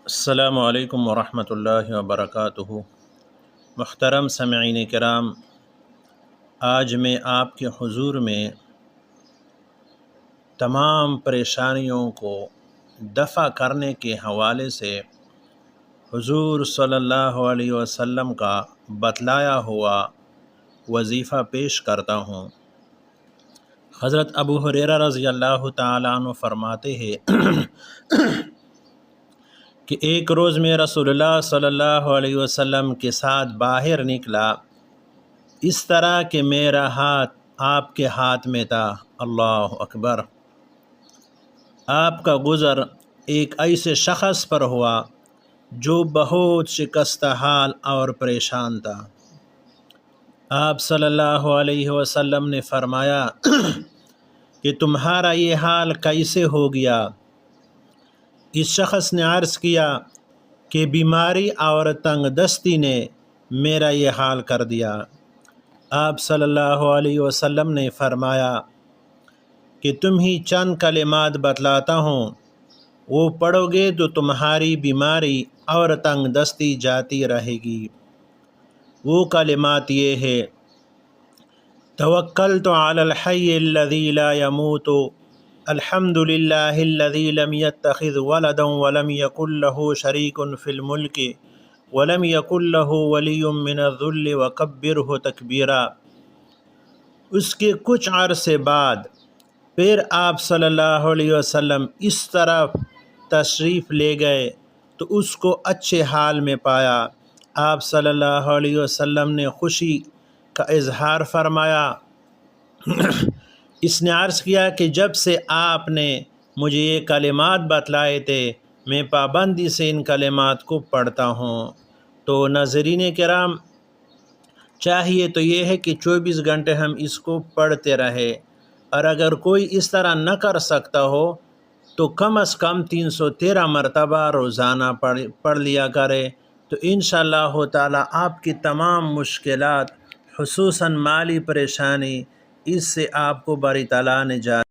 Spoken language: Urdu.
السلام علیکم ورحمۃ اللہ وبرکاتہ۔ محترم سامعین کرام، آج میں آپ کے حضور میں تمام پریشانیوں کو دفع کرنے کے حوالے سے حضور صلی اللہ علیہ وسلم کا بتلایا ہوا وظیفہ پیش کرتا ہوں۔ حضرت ابو ہریرہ رضی اللہ تعالیٰ عنہ فرماتے ہیں کہ ایک روز میں رسول اللہ صلی اللہ علیہ وسلم کے ساتھ باہر نکلا، اس طرح کہ میرا ہاتھ آپ کے ہاتھ میں تھا۔ اللہ اکبر۔ آپ کا گزر ایک ایسے شخص پر ہوا جو بہت شکستہ حال اور پریشان تھا۔ آپ صلی اللہ علیہ وسلم نے فرمایا کہ تمہارا یہ حال کیسے ہو گیا؟ اس شخص نے عرض کیا کہ بیماری اور تنگ دستی نے میرا یہ حال کر دیا۔ آپ صلی اللہ علیہ وسلم نے فرمایا کہ تم ہی چند کلمات بتلاتا ہوں، وہ پڑھو گے تو تمہاری بیماری اور تنگ دستی جاتی رہے گی۔ وہ کلمات یہ ہے: توکلت علی الحی الذی لا يموت، الحمد للہ الذی لم يتخذ ولدا ولم یکن له شریک فی الملک ولم یکن له ولی من الذل وکبرہ تکبیرا۔ اس کے کچھ عرصے بعد پھر آپ صلی اللہ علیہ وسلم اس طرف تشریف لے گئے تو اس کو اچھے حال میں پایا۔ آپ صلی اللہ علیہ وسلم نے خوشی کا اظہار فرمایا۔ اس نے عرض کیا کہ جب سے آپ نے مجھے یہ کلمات بتلائے تھے، میں پابندی سے ان کلمات کو پڑھتا ہوں۔ تو ناظرین کرام، چاہیے تو یہ ہے کہ 24 گھنٹے ہم اس کو پڑھتے رہے، اور اگر کوئی اس طرح نہ کر سکتا ہو تو کم از کم 313 مرتبہ روزانہ پڑھ لیا کرے، تو انشاءاللہ تعالی آپ کی تمام مشکلات، خصوصاً مالی پریشانی، اس سے آپ کو باری تعالیٰ نجات